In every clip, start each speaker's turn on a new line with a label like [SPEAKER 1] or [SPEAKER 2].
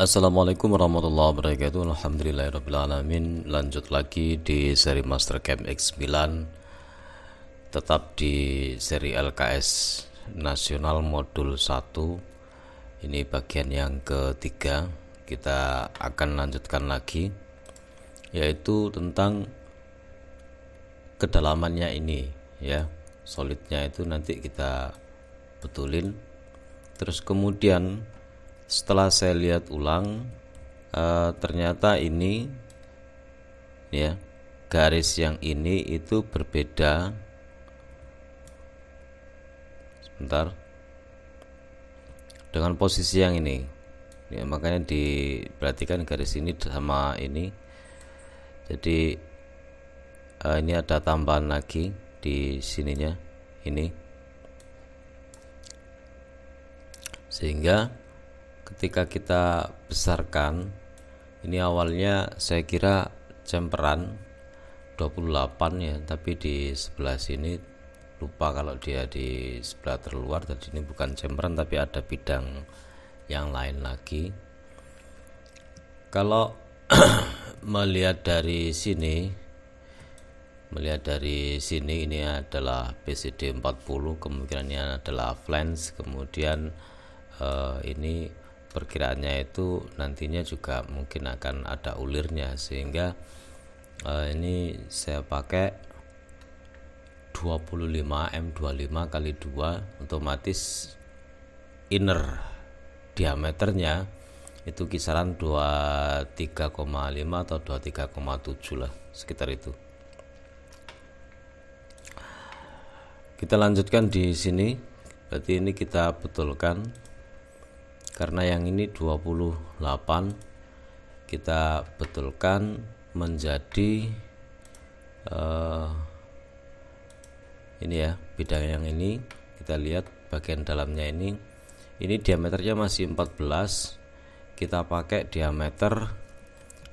[SPEAKER 1] Assalamualaikum warahmatullahi wabarakatuh. Alhamdulillahirrabbilalamin. Lanjut lagi di seri Mastercam X9, tetap di seri LKS Nasional Modul 1. Ini bagian yang ketiga. Kita akan lanjutkan lagi, yaitu tentang kedalamannya ini ya. Solidnya itu nanti kita betulin. Terus kemudian setelah saya lihat ulang, ternyata ini ya, garis yang ini itu berbeda. Sebentar, dengan posisi yang ini ya, makanya diperhatikan garis ini sama ini. Jadi ini ada tambahan lagi di sininya ini, sehingga ketika kita besarkan, ini awalnya saya kira cemperan 28 ya, tapi di sebelah sini lupa kalau dia di sebelah terluar. Tadi ini bukan cemperan tapi ada bidang yang lain lagi. Kalau melihat dari sini, ini adalah BCD 40, kemungkinannya adalah flange. Kemudian ini perkiraannya itu nantinya juga mungkin akan ada ulirnya, sehingga ini saya pakai 25 M25 kali 2, otomatis inner diameternya itu kisaran 23,5 atau 23,7 lah, sekitar itu. Kita lanjutkan di sini. Berarti ini kita betulkan. Karena yang ini 28, kita betulkan menjadi ini ya, bidang yang ini. Kita lihat bagian dalamnya ini diameternya masih 14. Kita pakai diameter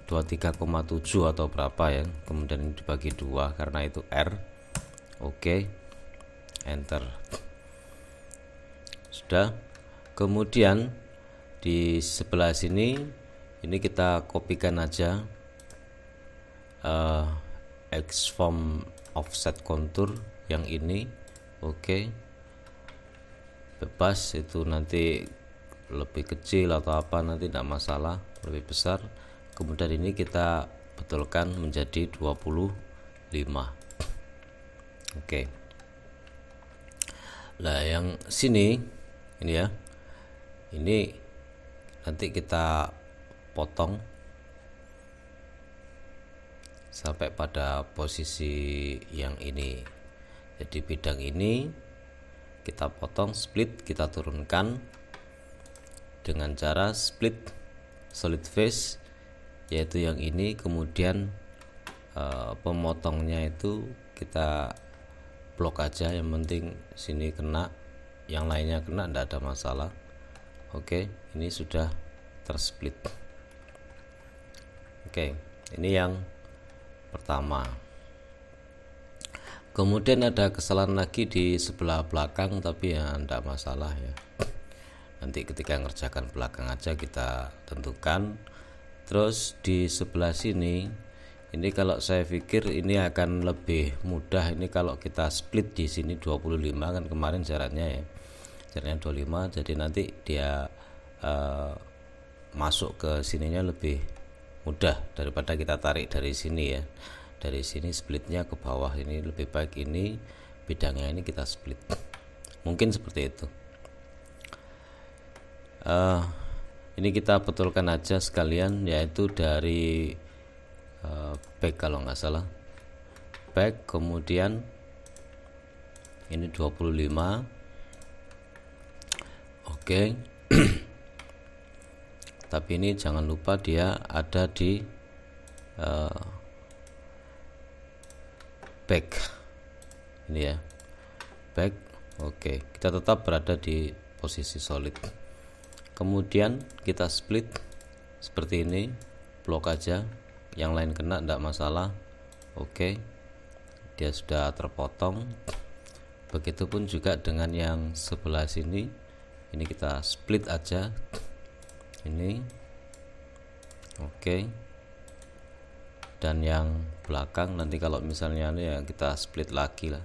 [SPEAKER 1] 23,7 atau berapa ya, kemudian dibagi 2 karena itu R. Oke, enter. Sudah. Kemudian di sebelah sini ini kita kopikan aja Xform offset contour yang ini. Oke, bebas, itu nanti lebih kecil atau apa nanti tidak masalah, lebih besar. Kemudian ini kita betulkan menjadi 25. Oke. Nah yang sini ini ya, ini nanti kita potong sampai pada posisi yang ini. Jadi bidang ini kita potong, split, kita turunkan dengan cara split solid face, yaitu yang ini. Kemudian pemotongnya itu kita blok aja, yang penting sini kena, yang lainnya kena, tidak ada masalah. Oke, ini sudah tersplit. Oke, ini yang pertama. Kemudian ada kesalahan lagi di sebelah belakang, tapi ya tidak masalah ya. Nanti ketika ngerjakan belakang aja kita tentukan. Terus di sebelah sini, ini kalau saya pikir ini akan lebih mudah. Ini kalau kita split di sini 25 kan kemarin jaraknya ya. Jaraknya 25, jadi nanti dia masuk ke sininya lebih mudah daripada kita tarik dari sini ya. Dari sini splitnya ke bawah, ini lebih baik ini bidangnya ini kita split. Mungkin seperti itu. Ini kita betulkan aja sekalian, yaitu dari back kalau nggak salah, back, kemudian ini 25. Oke. Tapi ini jangan lupa dia ada di back ini ya, back. Oke, kita tetap berada di posisi solid. Kemudian kita split seperti ini, blok aja, yang lain kena tidak masalah. Oke, dia sudah terpotong. Begitupun juga dengan yang sebelah sini, ini kita split aja ini. Oke. Dan yang belakang nanti kalau misalnya ini ya kita split lagi lah,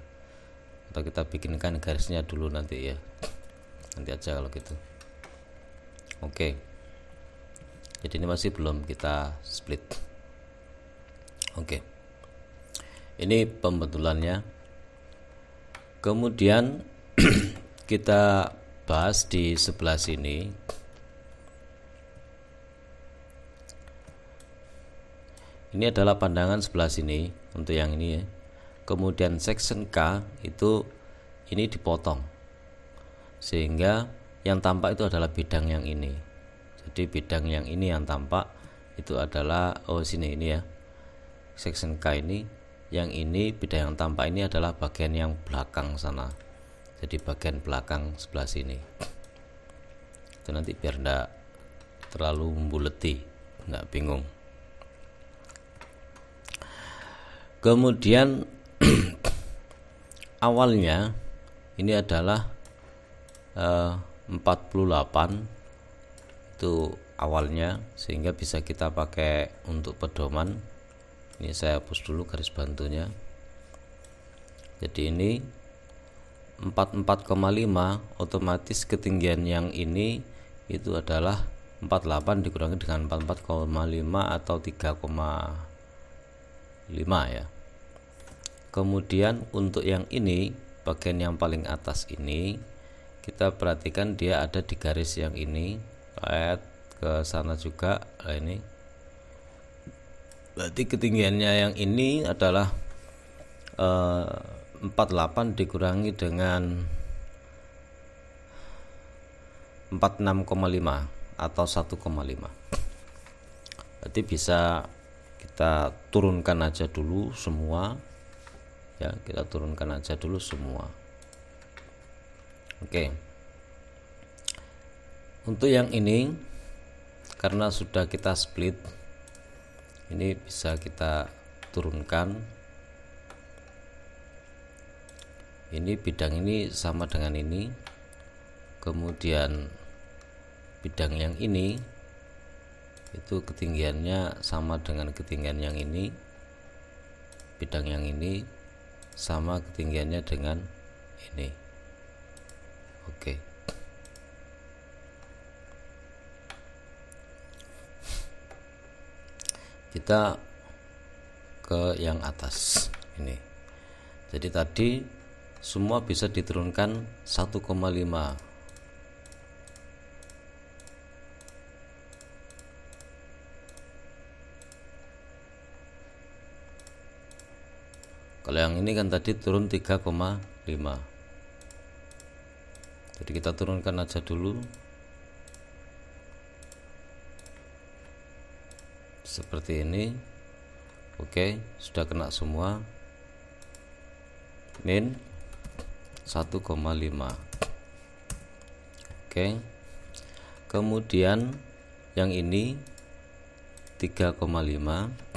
[SPEAKER 1] atau kita bikinkan garisnya dulu nanti ya, nanti aja kalau gitu. Oke, jadi ini masih belum kita split. Oke, ini pembetulannya. Kemudian kita bahas di sebelah sini. Ini adalah pandangan sebelah sini untuk yang ini ya. Kemudian section K itu ini dipotong sehingga yang tampak itu adalah bidang yang ini. Jadi bidang yang ini yang tampak itu adalah sini ini ya. Section K ini, yang ini bidang yang tampak ini adalah bagian yang belakang sana. Jadi bagian belakang sebelah sini. Itu nanti biar enggak terlalu membuleti, enggak bingung. Kemudian awalnya ini adalah 48 itu awalnya, sehingga bisa kita pakai untuk pedoman. Ini saya hapus dulu garis bantunya. Jadi ini 44,5, otomatis ketinggian yang ini itu adalah 48 dikurangi dengan 44,5 atau 3,5 ya. Kemudian untuk yang ini, bagian yang paling atas ini, kita perhatikan dia ada di garis yang ini, lihat ke sana juga. Nah, ini berarti ketinggiannya yang ini adalah 48 dikurangi dengan 46,5 atau 1,5. Berarti bisa kita turunkan aja dulu semua ya, kita turunkan aja dulu semua. Oke, untuk yang ini karena sudah kita split, ini bisa kita turunkan. Ini bidang ini sama dengan ini, kemudian bidang yang ini itu ketinggiannya sama dengan ketinggian yang ini, bidang yang ini sama ketinggiannya dengan ini. Oke. Kita ke yang atas ini. Jadi tadi semua bisa diturunkan 1,5. Kalau yang ini kan tadi turun 3,5. Jadi kita turunkan aja dulu seperti ini. Oke, sudah kena semua. Min 1,5. Oke. Kemudian yang ini 3,5.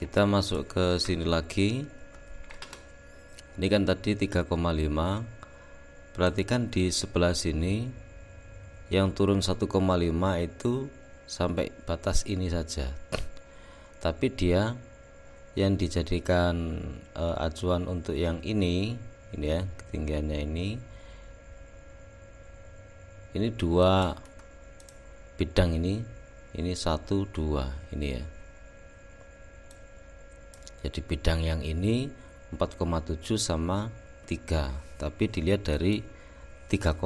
[SPEAKER 1] Kita masuk ke sini lagi. Ini kan tadi 3,5. Perhatikan di sebelah sini yang turun 1,5 itu sampai batas ini saja. Tapi dia yang dijadikan acuan untuk yang ini ya, ketinggiannya ini dua bidang ini 1, 2 ini ya. Jadi bidang yang ini 4,7 sama 3, tapi dilihat dari 3,5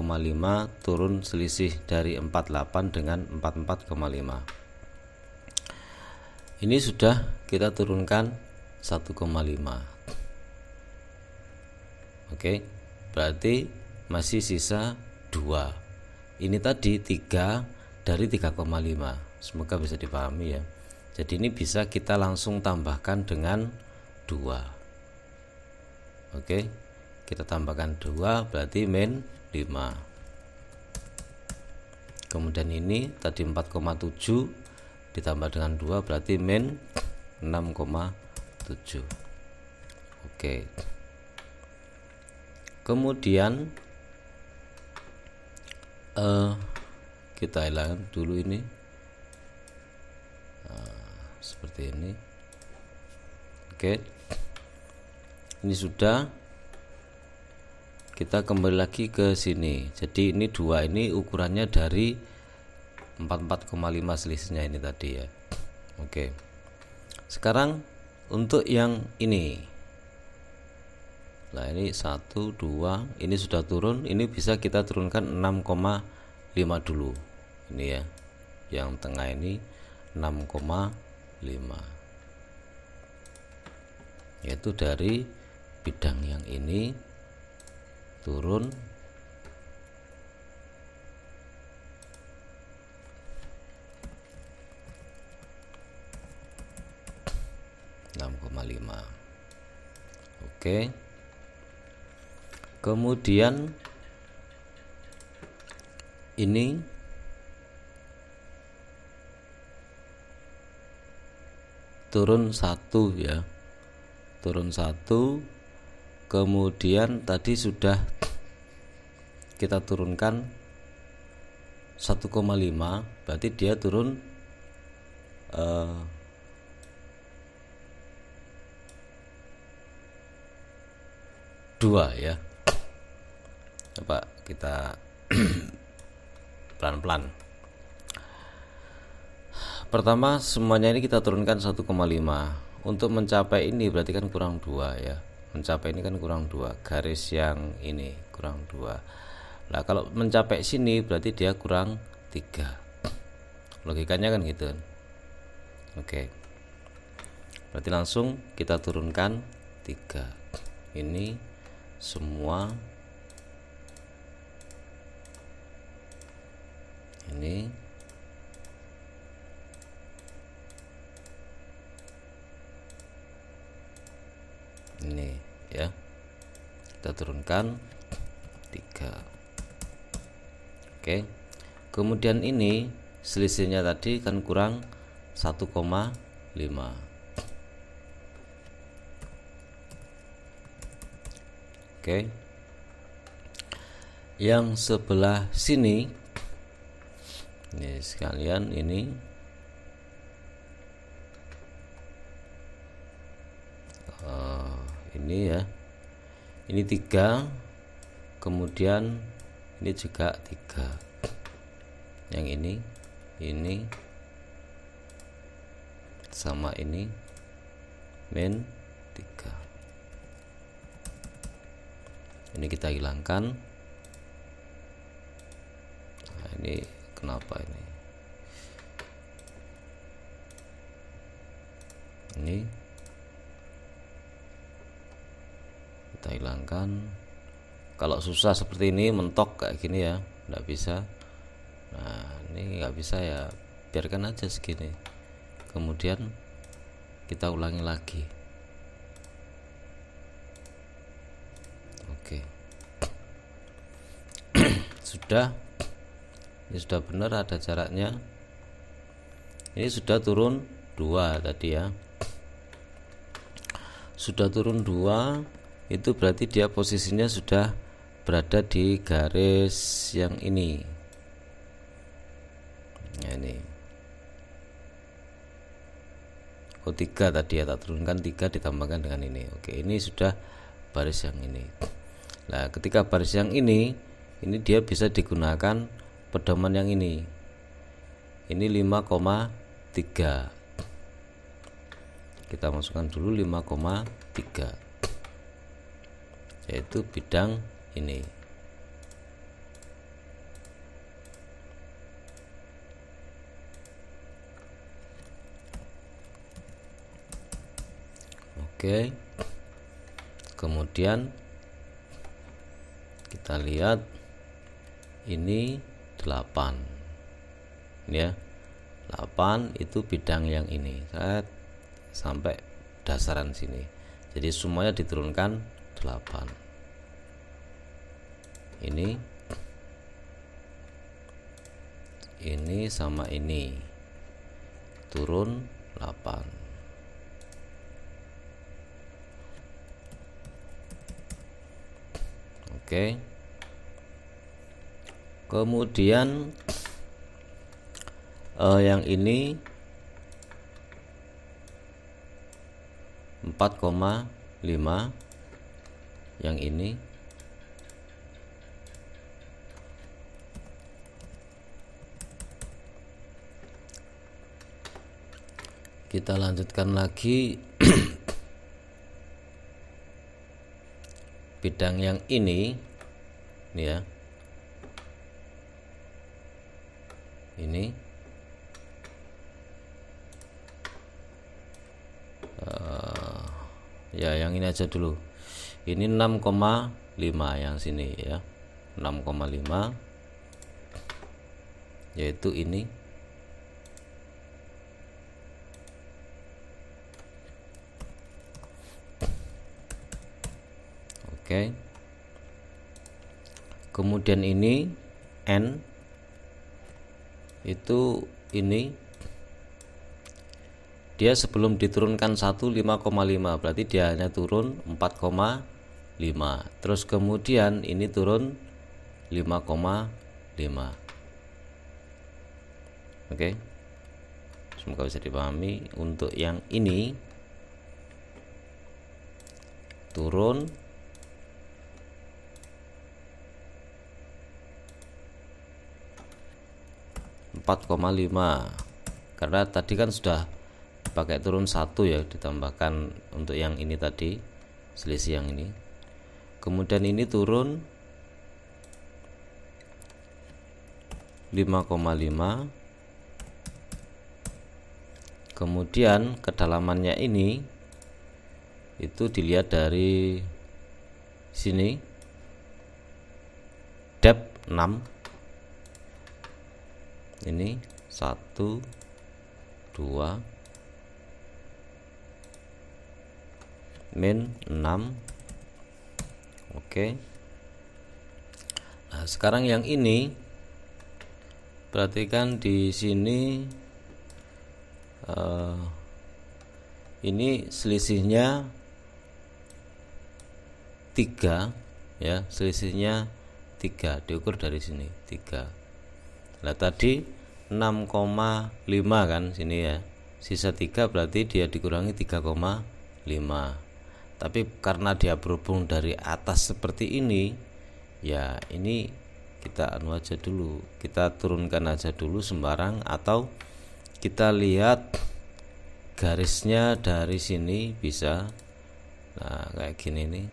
[SPEAKER 1] turun selisih dari 48 dengan 44,5. Ini sudah kita turunkan 1,5. Oke, berarti masih sisa 2. Ini tadi 3 dari 3,5. Semoga bisa dipahami ya. Jadi ini bisa kita langsung tambahkan dengan 2. Oke, kita tambahkan 2 berarti min 5. Kemudian ini tadi 4,7 ditambah dengan 2 berarti min 6,7. Oke. Kemudian kita hilangkan dulu ini. Seperti ini. Oke, ini sudah. Kita kembali lagi ke sini. Jadi ini 2 ini ukurannya dari 44,5 selisihnya ini tadi ya. Oke, sekarang untuk yang ini, nah ini 1 2 ini sudah turun. Ini bisa kita turunkan 6,5 dulu ini ya. Yang tengah ini 6,5, yaitu dari bidang yang ini turun 6,5. Oke, kemudian ini turun 1 ya, turun 1. Kemudian tadi sudah kita turunkan 1,5, berarti dia turun 2 ya. Coba kita pelan-pelan. Pertama semuanya ini kita turunkan 1,5. Untuk mencapai ini berarti kan kurang 2 ya. Mencapai ini kan kurang 2, garis yang ini kurang 2. Nah kalau mencapai sini berarti dia kurang 3. Logikanya kan gitu. Oke, berarti langsung kita turunkan 3. Ini semua, ini ya, kita turunkan 3. Oke, kemudian ini selisihnya tadi kan kurang 1,5. Oke, yang sebelah sini ini sekalian, ini ya, ini 3, kemudian ini juga 3, yang ini sama ini min 3. Ini kita hilangkan. Nah, ini kenapa ini kita hilangkan. Kalau susah seperti ini, mentok kayak gini ya, nggak bisa. Nah ini nggak bisa ya, biarkan aja segini. Kemudian kita ulangi lagi. Oke. Sudah, ini sudah benar ada jaraknya. Ini sudah turun 2 tadi ya, sudah turun 2. Itu berarti dia posisinya sudah berada di garis yang ini. Nah, ini 3 tadi ya, tak turunkan 3 ditambahkan dengan ini. Oke, ini sudah baris yang ini. Nah ketika baris yang ini dia bisa digunakan pedoman yang ini 5,3. Kita masukkan dulu 5,3, yaitu bidang ini. Oke, kemudian kita lihat ini 8 ya, 8 itu bidang yang ini sampai dasaran sini. Jadi semuanya diturunkan 8. Ini sama ini turun 8. Oke. Kemudian Yang ini 4,5, yang ini kita lanjutkan lagi. Bidang yang ini ya, ini ya yang ini aja dulu. Ini 6,5 yang sini ya, 6,5, yaitu ini. Oke. Kemudian ini N itu ini dia sebelum diturunkan 1 5,5, berarti dia hanya turun 4,5. Terus kemudian ini turun 5,5. Oke. Semoga bisa dipahami. Untuk yang ini turun 4,5, karena tadi kan sudah pakai turun 1 ya, ditambahkan untuk yang ini tadi, selisih yang ini. Kemudian ini turun 5,5. Kemudian kedalamannya ini itu dilihat dari sini, depth 6. Ini 1, 2, min 6. Oke. Nah, sekarang yang ini perhatikan di sini, ini selisihnya 3 ya, selisihnya 3 diukur dari sini 3. Nah tadi 6,5 kan sini ya, sisa 3 berarti dia dikurangi 3,5. Tapi karena dia berhubung dari atas seperti ini ya, ini kita anu aja dulu, kita turunkan aja dulu sembarang, atau kita lihat garisnya dari sini bisa. Nah kayak gini nih,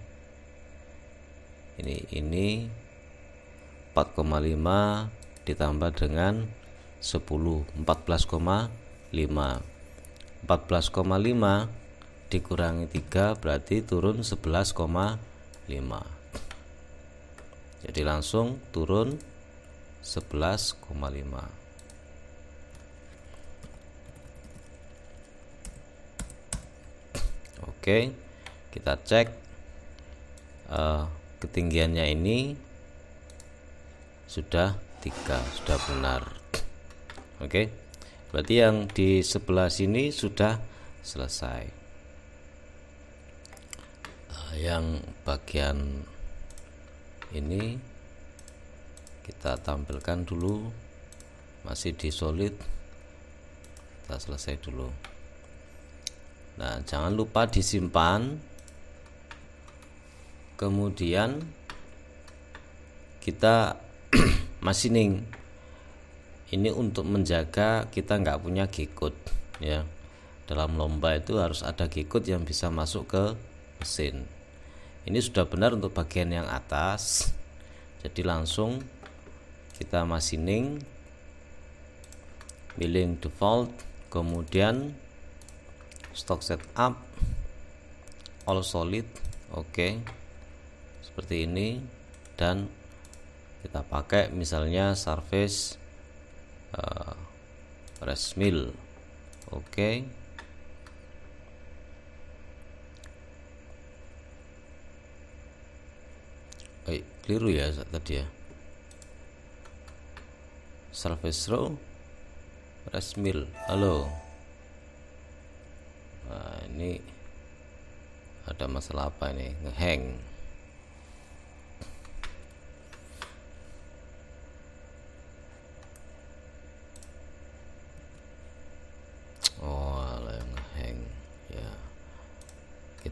[SPEAKER 1] ini 4,5 ditambah dengan 10, 14,5. 14,5 dikurangi 3 berarti turun 11,5. Jadi langsung turun 11,5. Oke, kita cek ketinggiannya ini sudah 3, sudah benar. Oke, berarti yang di sebelah sini sudah selesai. Yang bagian ini kita tampilkan dulu, masih di solid, kita selesai dulu. Nah jangan lupa disimpan, kemudian kita machining. Ini untuk menjaga kita nggak punya G-code ya. Dalam lomba itu harus ada G-code yang bisa masuk ke mesin. Ini sudah benar untuk bagian yang atas, jadi langsung kita machining, milling default, kemudian stock setup, all solid. Oke, seperti ini, dan kita pakai misalnya surface rest mill. Oke. Keliru ya tadi ya, surface row rest mill. Halo, nah ini ada masalah apa ini, ngehang.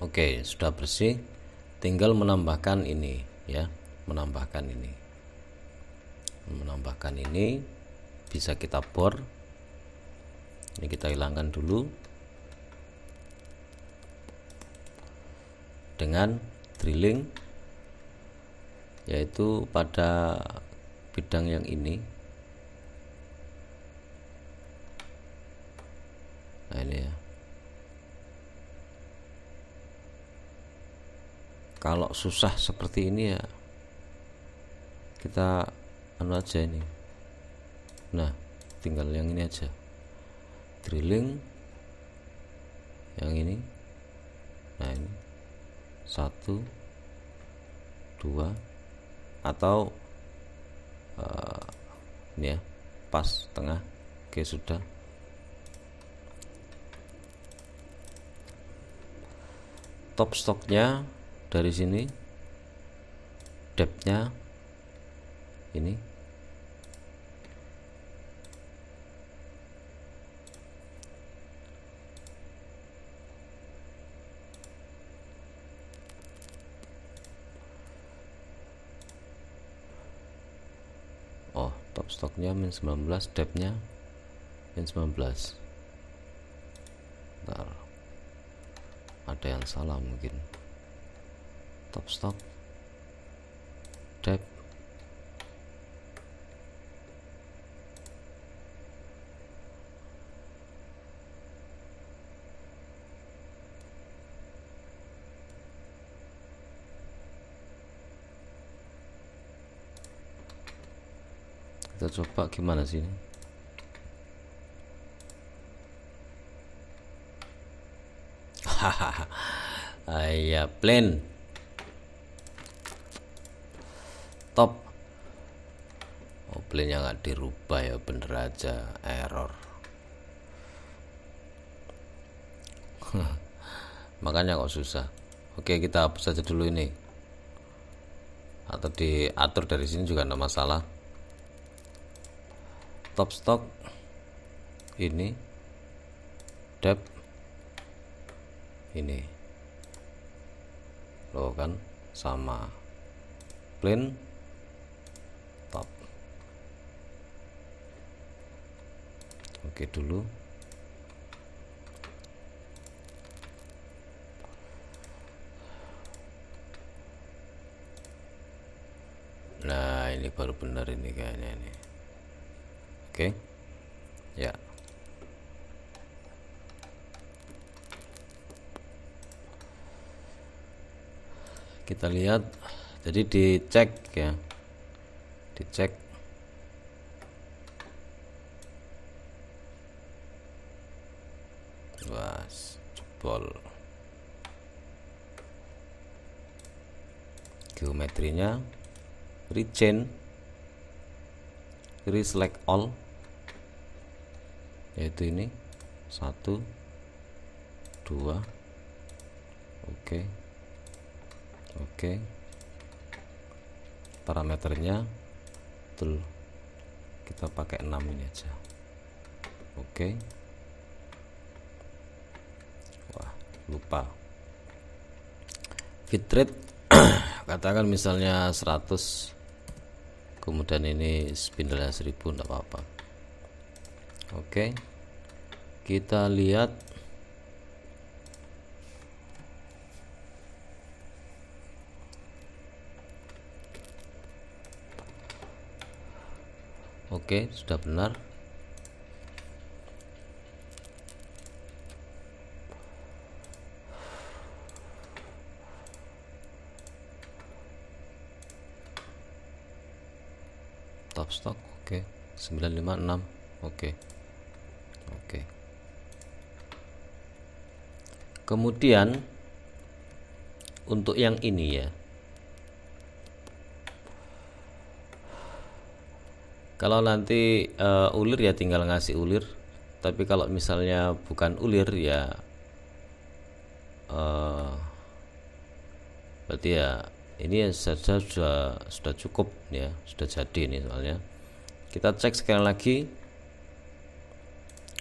[SPEAKER 1] Oke, sudah bersih, tinggal menambahkan ini ya, menambahkan ini bisa kita bor. Ini kita hilangkan dulu dengan drilling, yaitu pada bidang yang ini. Nah ini ya, kalau susah seperti ini ya kita anu aja ini. Nah tinggal yang ini aja, drilling yang ini. Nah ini 1 2 atau ini ya, pas tengah. Oke, sudah. Top stoknya dari sini, depthnya ini. Oh, top stoknya min 19, depthnya min 19. Bentar, ada yang salah mungkin. Top stock, depth, kita coba gimana sih ini. Ya plain top. Oh, plainnya nggak dirubah ya, bener aja error. Makanya kok susah. Oke, kita hapus saja dulu ini, atau diatur dari sini juga enggak masalah. Top stock ini, depth ini, loh kan sama, plain top. Oke dulu. Nah ini baru benar ini kayaknya ini. Oke ya, kita lihat. Jadi dicek ya, dicek. Wah, jebol. Geometrinya rechain, reselect all, yaitu ini 1 2. Oke. Oke, parameternya betul, kita pakai 6 ini aja. Oke. Wah lupa, bitrate katakan misalnya 100, kemudian ini spindle 1000, enggak apa-apa. Oke, kita lihat. Oke, sudah benar. Top stock, oke. 956, oke. Oke. Kemudian untuk yang ini ya, kalau nanti ulir ya tinggal ngasih ulir, tapi kalau misalnya bukan ulir ya berarti ya ini saja sudah cukup ya, sudah jadi ini. Soalnya kita cek sekali lagi,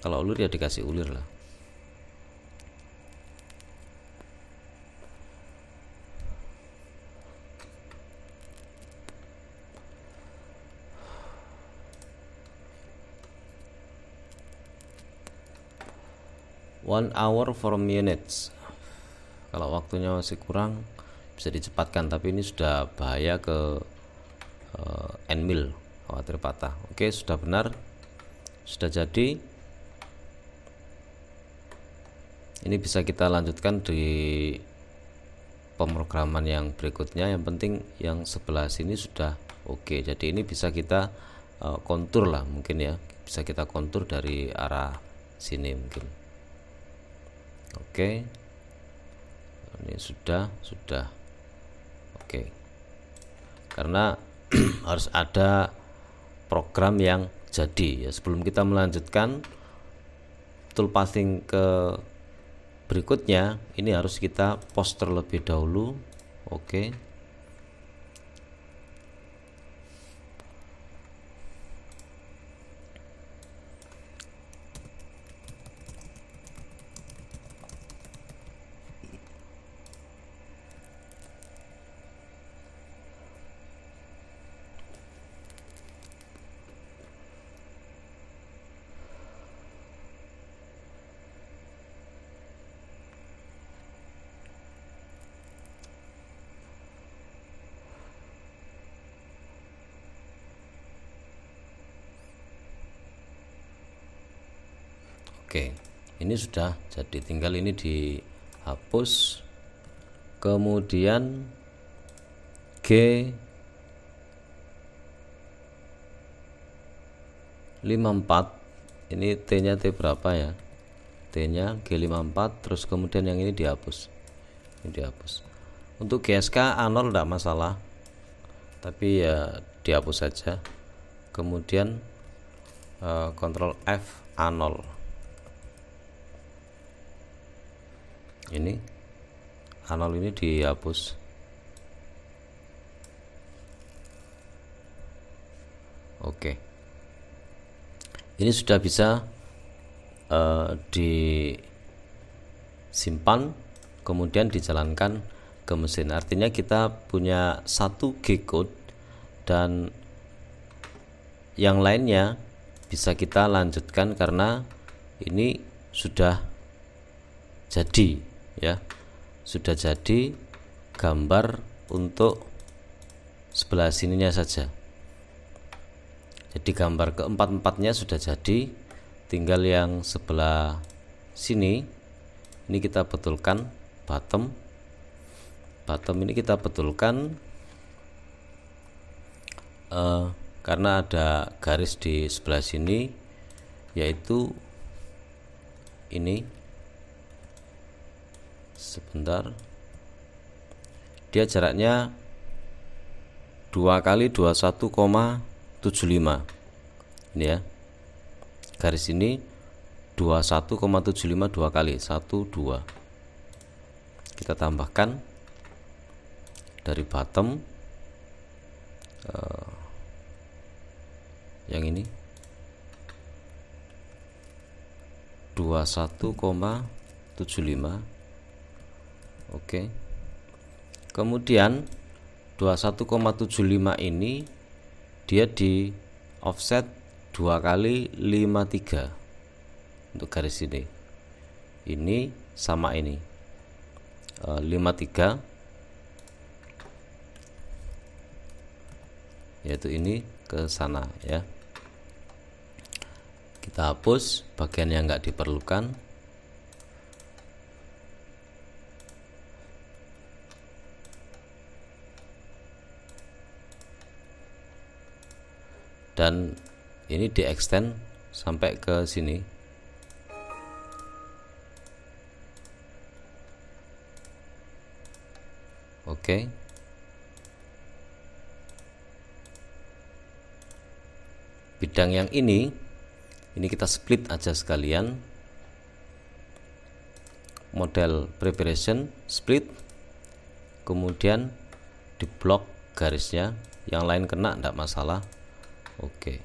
[SPEAKER 1] kalau ulir ya dikasih ulir lah. 1 hour 4 minutes. Kalau waktunya masih kurang bisa dicepatkan, tapi ini sudah bahaya ke end mill, khawatir patah. Oke, sudah benar, sudah jadi. Ini bisa kita lanjutkan di pemrograman yang berikutnya. Yang penting yang sebelah sini sudah oke. Jadi ini bisa kita kontur lah mungkin ya, bisa kita kontur dari arah sini mungkin. Oke, ini sudah oke, karena harus ada program yang jadi ya sebelum kita melanjutkan tool pathing ke berikutnya. Ini harus kita post terlebih dahulu. Oke, oke, ini sudah jadi, tinggal ini dihapus. Kemudian G54 ini T nya T berapa ya, T nya G54, terus kemudian yang ini dihapus, ini dihapus. Untuk GSK A0 tidak masalah, tapi ya dihapus saja. Kemudian Ctrl F A0, ini A0 ini dihapus. Oke, ini sudah bisa disimpan kemudian dijalankan ke mesin. Artinya kita punya 1 G code dan yang lainnya bisa kita lanjutkan karena ini sudah jadi ya, sudah jadi gambar untuk sebelah sininya saja. Jadi gambar keempat-empatnya sudah jadi, tinggal yang sebelah sini ini kita betulkan. Bottom ini kita betulkan karena ada garis di sebelah sini, yaitu ini. Sebentar, dia jaraknya 2 kali 21,75 ini ya, garis ini 21,75 2 kali 1 2. Kita tambahkan dari bottom yang ini 21,75. Oke, kemudian 21,75 ini dia di offset 2 kali 53 untuk garis ini. Ini sama ini 53, yaitu ini ke sana ya. Kita hapus bagian yang enggak diperlukan. Dan ini di extend sampai ke sini. Oke. Bidang yang ini kita split aja sekalian. Model preparation split, kemudian di blok garisnya, yang lain kena enggak masalah. Oke,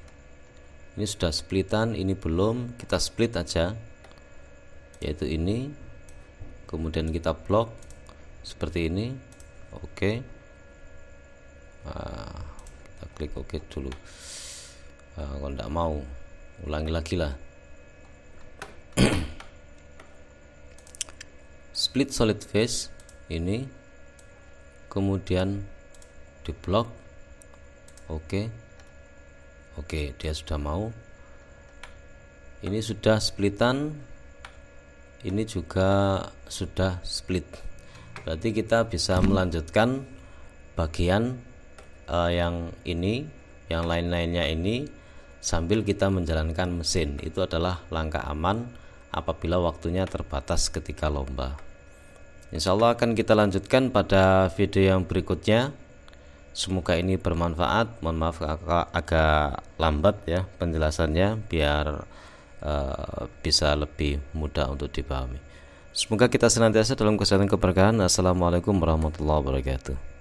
[SPEAKER 1] ini sudah splitan, ini belum, kita split aja, yaitu ini, kemudian kita blok seperti ini. Oke, kita klik oke dulu. Kalau tidak mau, ulangi lagi lah. split solid phase ini, kemudian di blok. Oke, dia sudah mau. Ini sudah splitan, ini juga sudah split. Berarti kita bisa melanjutkan bagian yang ini, yang lain-lainnya ini sambil kita menjalankan mesin. Itu adalah langkah aman apabila waktunya terbatas ketika lomba. Insya Allah akan kita lanjutkan pada video yang berikutnya. Semoga ini bermanfaat. Mohon maaf agak lambat ya penjelasannya, biar bisa lebih mudah untuk dipahami. Semoga kita senantiasa dalam kesehatan keberkahan. Assalamualaikum warahmatullahi wabarakatuh.